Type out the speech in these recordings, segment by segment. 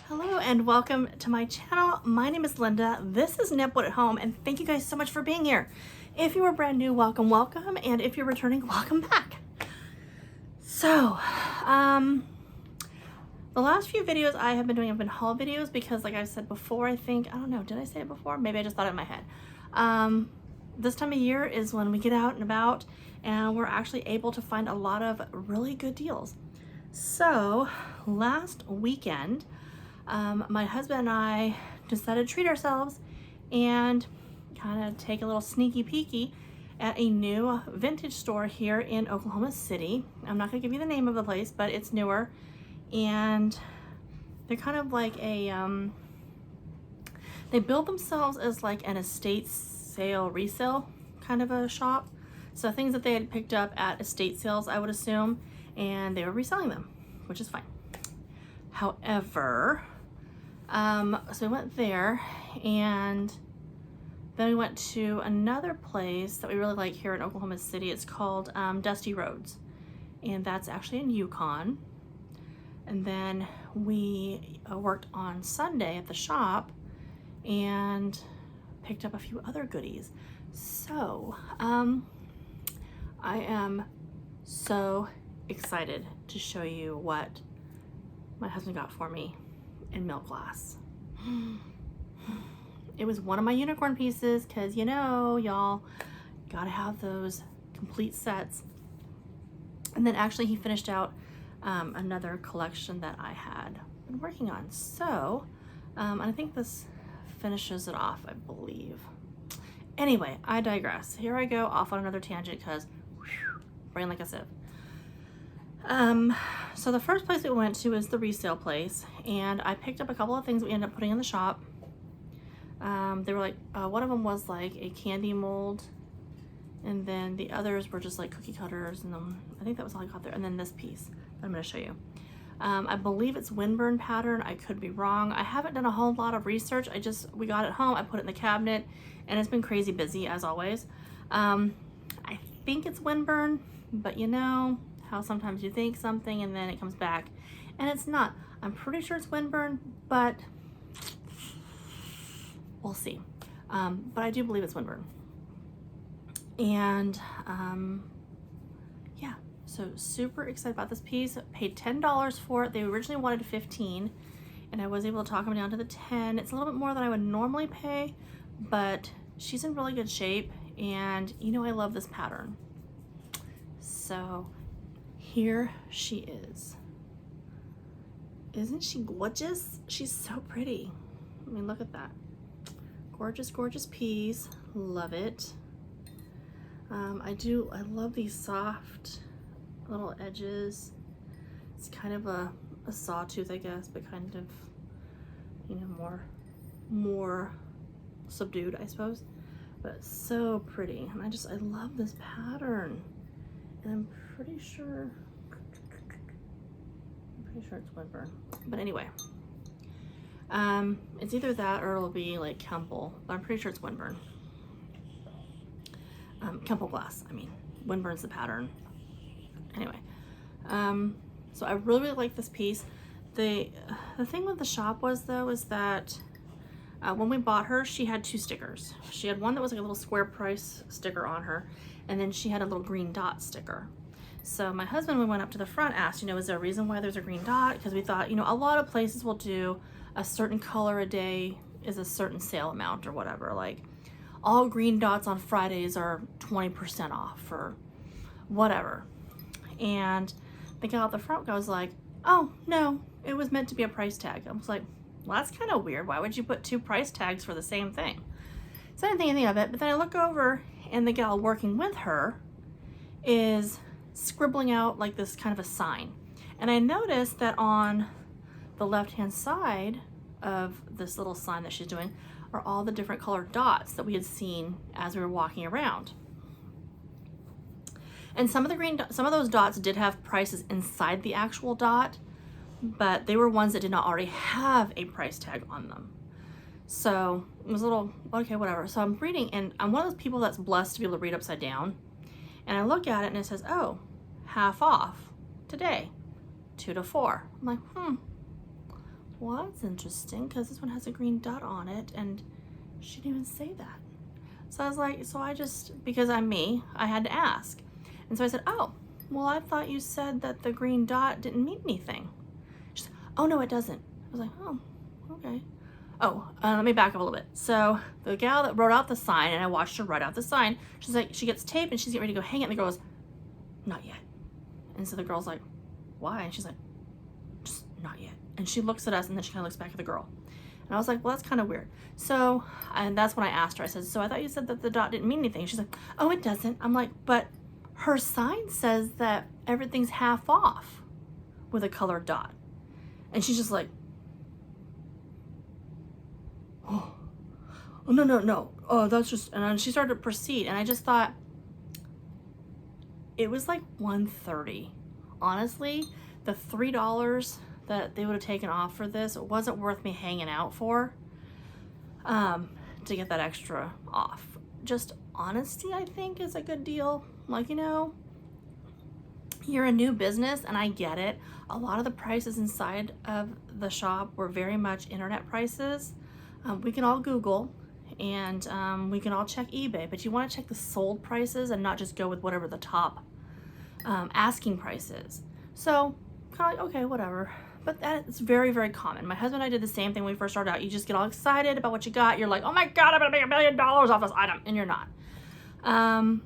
Hello and welcome to my channel. My name is Linda. This is Nipwood at Home, and thank you guys so much for being here. If you are brand new, welcome, welcome, and if you're returning, welcome back. So, the last few videos I have been doing have been haul videos because, like I said before, I don't know, did I say it before? Maybe I just thought it in my head. This time of year is when we get out and about, and we're actually able to find a lot of really good deals. So, last weekend, my husband and I decided to treat ourselves and kind of take a little sneaky peeky at a new vintage store here in Oklahoma City. I'm not going to give you the name of the place, but it's newer, and they're kind of like a, they build themselves as like an estate sale resale kind of a shop. So things that they had picked up at estate sales, I would assume, and they were reselling them, which is fine. However, so we went there, and then we went to another place that we really like here in Oklahoma City. It's called Dusty Roads, and that's actually in Yukon. And then we worked on Sunday at the shop and picked up a few other goodies. So I am so excited to show you what my husband got for me in milk glass. It was one of my unicorn pieces because, you know, y'all gotta have those complete sets. And then actually he finished out another collection that I had been working on. So, and I think this finishes it off, I believe. Anyway, I digress. Here I go off on another tangent because brain like a sieve. So the first place we went to is the resale place, and I picked up a couple of things we ended up putting in the shop. They were like, one of them was like a candy mold, and then the others were just like cookie cutters, and then I think that was all I got there. And then this piece that I'm going to show you. I believe it's windburn pattern. I could be wrong. I haven't done a whole lot of research. We got it home, I put it in the cabinet, and it's been crazy busy as always. I think it's windburn, but you know how sometimes you think something and then it comes back and it's not. I'm pretty sure it's windburn, but we'll see. But I do believe it's windburn. And yeah, so super excited about this piece. Paid $10 for it. They originally wanted $15, and I was able to talk them down to the 10. It's a little bit more than I would normally pay, but she's in really good shape, and you know I love this pattern. So here she is. Isn't she gorgeous? She's so pretty. I mean, look at that. Gorgeous, gorgeous piece. Love it. I love these soft little edges. It's kind of a sawtooth, I guess, but kind of, you know, more subdued, I suppose. But so pretty. And I love this pattern. And I'm pretty sure it's windburn. But anyway, it's either that or it'll be like Kemple, but I'm pretty sure it's windburn. Kemple glass, I mean. Windburn's the pattern. Anyway, so I really, really like this piece. The thing with the shop was that when we bought her, she had two stickers. She had one that was like a little square price sticker on her, and then she had a little green dot sticker. So my husband, when we went up to the front, asked, you know, is there a reason why there's a green dot? Because we thought, you know, a lot of places will do a certain color a day is a certain sale amount or whatever. Like all green dots on Fridays are 20% off or whatever. And the gal at the front was like, oh no, it was meant to be a price tag. I was like, well, that's kind of weird. Why would you put two price tags for the same thing? So I didn't think anything of it, but then I look over and the gal working with her is scribbling out like this kind of a sign. And I noticed that on the left-hand side of this little sign that she's doing are all the different colored dots that we had seen as we were walking around. And some of those dots did have prices inside the actual dot, but they were ones that did not already have a price tag on them. So it was a little, okay, whatever. So I'm reading, and I'm one of those people that's blessed to be able to read upside down. And I look at it and it says, oh, half off today. 2 to 4. I'm like, well, that's interesting because this one has a green dot on it and she didn't even say that. So I was like, because I'm me, I had to ask. And so I said, oh, well, I thought you said that the green dot didn't mean anything. She said, oh, no, it doesn't. I was like, oh, okay. Oh, let me back up a little bit. So the gal that wrote out the sign, and I watched her write out the sign, she's like, she gets tape and she's getting ready to go hang it. And the girl goes, not yet. And so the girl's like, why? And she's like, just not yet. And she looks at us and then she kind of looks back at the girl. And I was like, well, that's kind of weird. So, and that's when I asked her, I said, so I thought you said that the dot didn't mean anything. She's like, oh, it doesn't. I'm like, but her sign says that everything's half off with a colored dot. And she's just like, oh, no. Oh, that's just, and then she started to proceed. And I just thought, it was like $1.30. Honestly, the $3 that they would have taken off for this, it wasn't worth me hanging out for, to get that extra off. Just honesty, I think, is a good deal. Like, you're a new business, and I get it. A lot of the prices inside of the shop were very much internet prices. We can all Google, and we can all check eBay, but you want to check the sold prices and not just go with whatever the top asking price is. So, kind of like, okay, whatever. But that's very, very common. My husband and I did the same thing when we first started out. You just get all excited about what you got. You're like, oh my God, I'm gonna make $1 million off this item, and you're not. And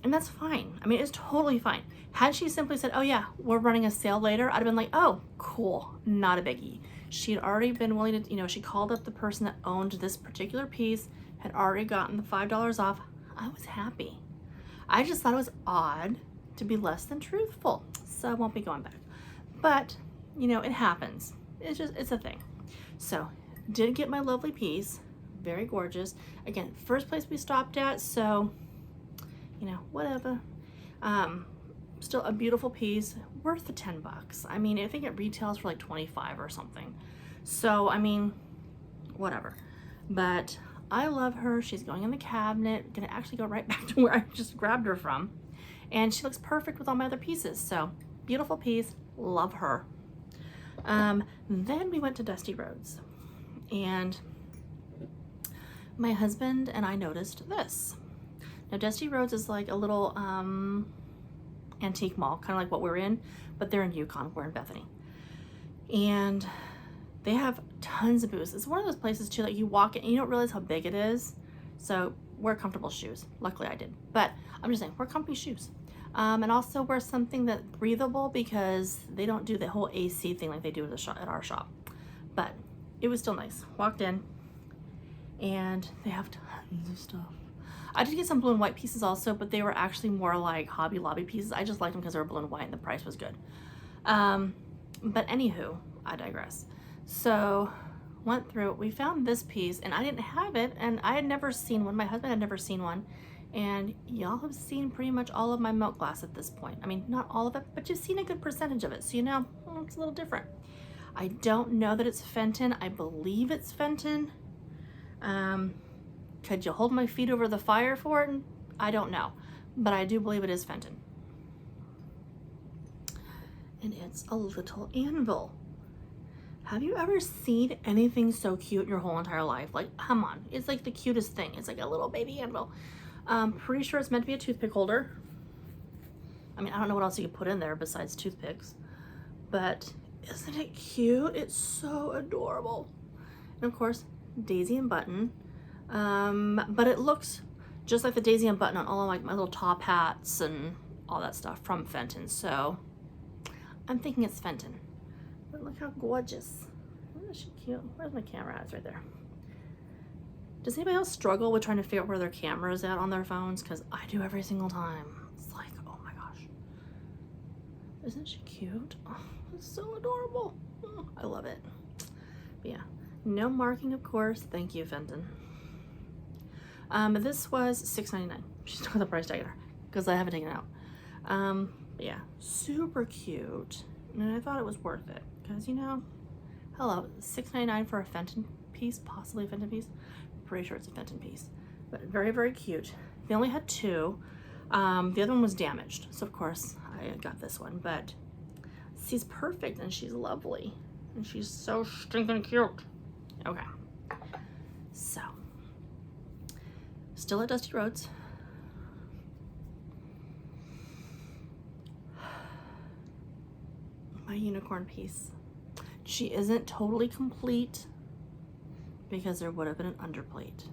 that's fine. I mean, it's totally fine. Had she simply said, oh yeah, we're running a sale later, I'd have been like, oh, cool, not a biggie. She had already been willing to, she called up the person that owned this particular piece, had already gotten the $5 off. I was happy. I just thought it was odd to be less than truthful. So I won't be going back. But, it happens. It's a thing. So, did get my lovely piece. Very gorgeous. Again, first place we stopped at, so, whatever. Still a beautiful piece, worth the $10. I mean, I think it retails for like 25 or something. So, I mean, whatever. But I love her. She's going in the cabinet. Gonna actually go right back to where I just grabbed her from. And she looks perfect with all my other pieces. So, beautiful piece. Love her. Then we went to Dusty Roads. And my husband and I noticed this. Now, Dusty Roads is like a little antique mall, kind of like what we're in, but they're in Yukon. We're in Bethany. And they have tons of booths. It's one of those places too that you walk in and you don't realize how big it is. So wear comfortable shoes. Luckily I did. But I'm just saying, wear comfy shoes. And also wear something that's breathable because they don't do the whole AC thing like they do at our shop. But it was still nice. Walked in and they have tons of stuff. I did get some blue and white pieces also, but they were actually more like Hobby Lobby pieces. I just liked them because they were blue and white and the price was good. But anywho, I digress. So went through, we found this piece and I didn't have it and I had never seen one. My husband had never seen one. And y'all have seen pretty much all of my milk glass at this point. I mean, not all of it, but you've seen a good percentage of it. So it's a little different. I don't know that it's Fenton. I believe it's Fenton. Could you hold my feet over the fire for it? I don't know, but I do believe it is Fenton. And it's a little anvil. Have you ever seen anything so cute your whole entire life? Like, come on, it's like the cutest thing. It's like a little baby anvil. Pretty sure it's meant to be a toothpick holder. I mean, I don't know what else you could put in there besides toothpicks, but isn't it cute? It's so adorable. And of course, daisy and button. But it looks just like the daisy and button on all of like my little top hats and all that stuff from Fenton. So I'm thinking it's Fenton. But look how gorgeous. Isn't she cute? Where's my camera at? It's right there. Does anybody else struggle with trying to figure out where their camera is at on their phones? Because I do every single time. It's like, oh my gosh. Isn't she cute? Oh, it's so adorable. Oh, I love it. But yeah, no marking, of course. Thank you, Fenton. This was $6.99. She's not the price tag either because I haven't taken it out. But yeah, super cute. And I thought it was worth it because, hello, $6.99 for a Fenton piece, possibly a Fenton piece. Pretty sure it's a Fenton piece, but very, very cute. They only had 2. The other one was damaged, so of course I got this one, but She's perfect and she's lovely. And she's so stinking cute. Okay. So, still at Dusty Roads. My unicorn piece. She isn't totally complete because there would have been an underplate.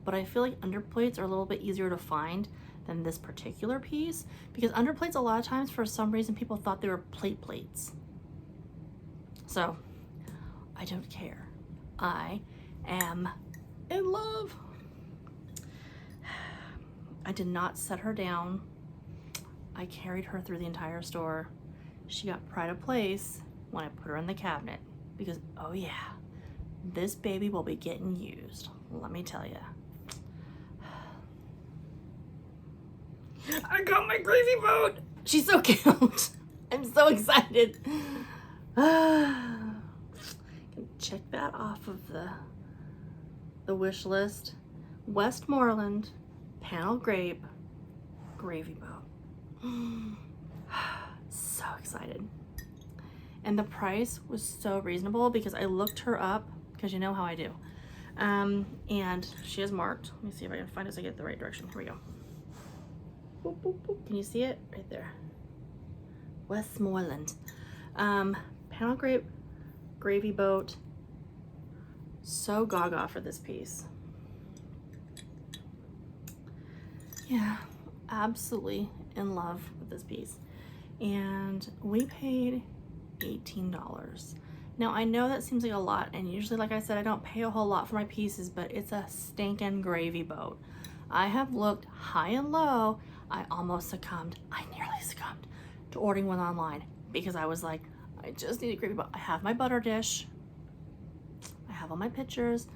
But I feel like underplates are a little bit easier to find than this particular piece, because underplates a lot of times for some reason people thought they were plates. So I don't care. I am in love. I did not set her down. I carried her through the entire store. She got pride of place when I put her in the cabinet because, oh yeah, this baby will be getting used. Let me tell you. I got my gravy boat. She's so cute. I'm so excited. Check that off of the wish list. Westmoreland panel grape gravy boat. So excited. And the price was so reasonable because I looked her up, because you know how I do. And she is marked. Let me see if I can find it so I get the right direction. Here we go. Boop, boop, boop. Can you see it? Right there. Westmoreland. Panel grape gravy boat. So gaga for this piece. Yeah, absolutely in love with this piece. And we paid $18. Now I know that seems like a lot, and usually, like I said, I don't pay a whole lot for my pieces, but it's a stinking gravy boat. I have looked high and low. I almost succumbed. I nearly succumbed to ordering one online because I was like, I just need a gravy boat. I have my butter dish. I have all my pictures.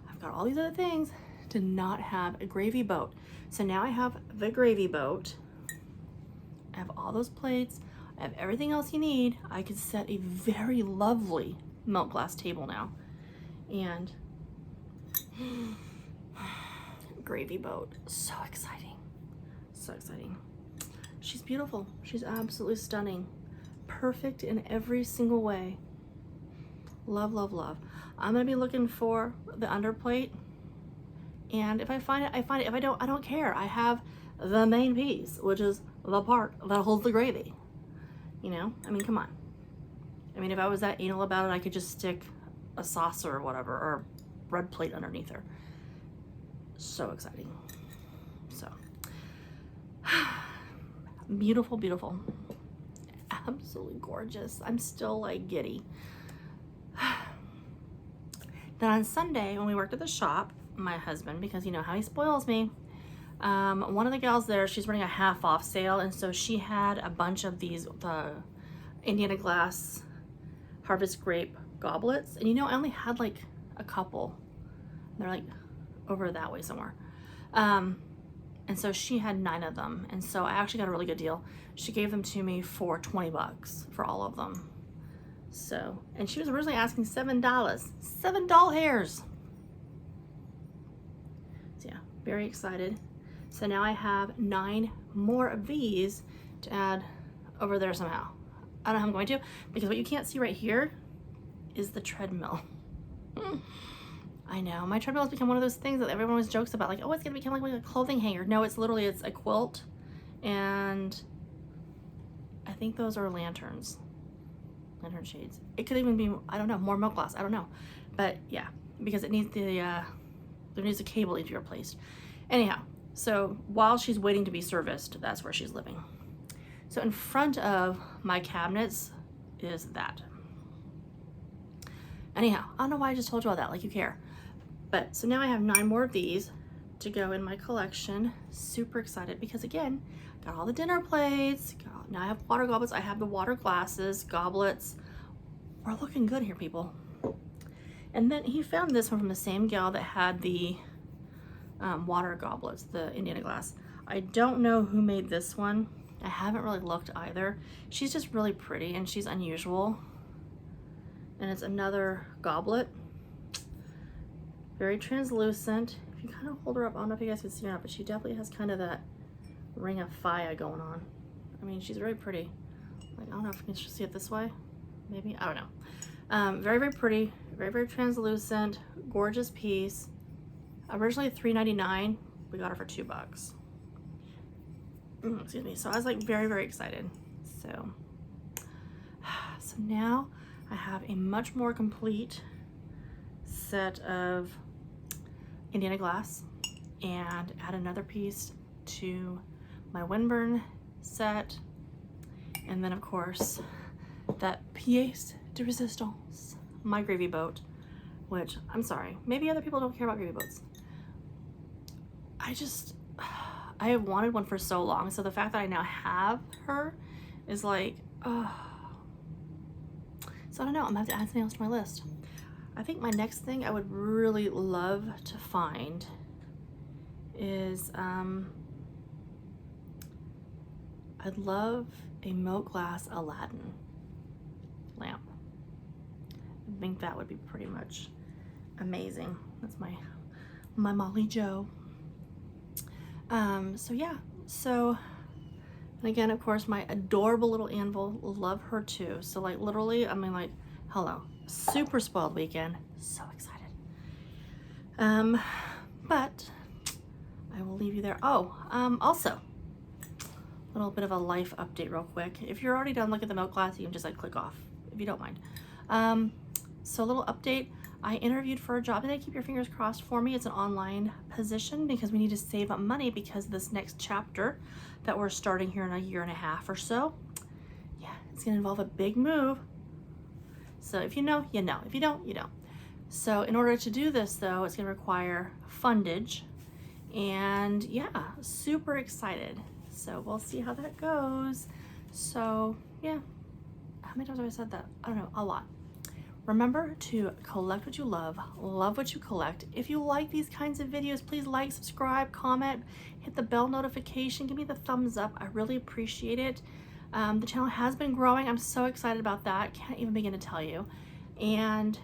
I've got all these other things to not have a gravy boat. So now I have the gravy boat. I have all those plates. I have everything else you need. I could set a very lovely milk glass table now. And gravy boat, so exciting. So exciting. She's beautiful. She's absolutely stunning. Perfect in every single way. Love, love, love. I'm gonna be looking for the underplate. And if I find it, I find it. If I don't care. I have the main piece, which is the part that holds the gravy. You know, I mean, come on. I mean, if I was that anal about it, I could just stick a saucer or whatever, or a bread plate underneath her. So exciting. So, beautiful, beautiful. Absolutely gorgeous. I'm still like giddy. Then on Sunday, when we worked at the shop, my husband, because you know how he spoils me, one of the gals there, she's running a half off sale, and so she had a bunch of these Indiana glass harvest grape goblets, and you know I only had like a couple. They're like over that way somewhere, and so she had 9 of them, and so I actually got a really good deal. She gave them to me for $20 for all of them. So, and she was originally asking $7, 7 doll hairs. So yeah, very excited. So now I have 9 more of these to add over there somehow. I don't know how I'm going to, because what you can't see right here is the treadmill. I know, my treadmill has become one of those things that everyone always jokes about, like, oh, it's gonna become like a clothing hanger. No, it's literally, it's a quilt, and I think those are lanterns. Lantern shades. It could even be, I don't know, more milk glass, I don't know. But yeah, because it needs there needs a cable to be replaced. Anyhow, so while she's waiting to be serviced, that's where she's living. So in front of my cabinets is that. Anyhow, I don't know why I just told you all that, like you care. But so now I have 9 more of these to go in my collection. Super excited because again, got all the dinner plates. Now I have water goblets. I have the water glasses, goblets. We're looking good here, people. And then he found this one from the same gal that had the water goblets, the Indiana glass. I don't know who made this one. I haven't really looked either. She's just really pretty and she's unusual. And it's another goblet. Very translucent. If you kind of hold her up, I don't know if you guys can see her or not, but she definitely has kind of that ring of fire going on. I mean, she's very pretty. Like, I don't know if you can see it this way. Maybe, I don't know. Very, very pretty, very, very translucent, gorgeous piece. Originally $3.99, we got her for $2. Excuse me. So I was like very, very excited. So now I have a much more complete set of Indiana glass, and add another piece to my windburn set, and then of course that pièce de résistance, my gravy boat, which I'm sorry, maybe other people don't care about gravy boats. I have wanted one for so long, so the fact that I now have her is like, oh. So I don't know, I'm gonna have to add something else to my list. I think my next thing I would really love to find is, I'd love a milk glass Aladdin lamp. I think that would be pretty much amazing. That's my Molly Joe. So yeah, so, and again, of course, my adorable little anvil, love her too. So like literally, I mean, like, hello, super spoiled weekend, so excited. But I will leave you there. Oh, also, a little bit of a life update real quick. If you're already done looking at the milk glass, you can just like click off if you don't mind. So a little update. I interviewed for a job, and keep your fingers crossed for me. It's an online position because we need to save up money because this next chapter that we're starting here in a year and a half or so, yeah, it's gonna involve a big move. So if you know, you know. If you don't, you don't. So in order to do this though, it's gonna require fundage, and yeah, super excited. So we'll see how that goes. So yeah, how many times have I said that? I don't know, a lot. Remember to collect what you love what you collect. If you like these kinds of videos, please like, subscribe, comment, hit the bell notification, give me the thumbs up. I really appreciate it. The channel has been growing. I'm so excited about that. Can't even begin to tell you. And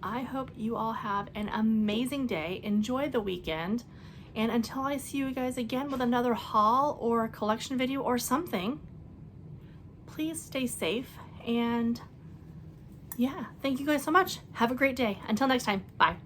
I hope you all have an amazing day. Enjoy the weekend. And until I see you guys again with another haul or a collection video or something, please stay safe, and yeah, thank you guys so much. Have a great day. Until next time, bye.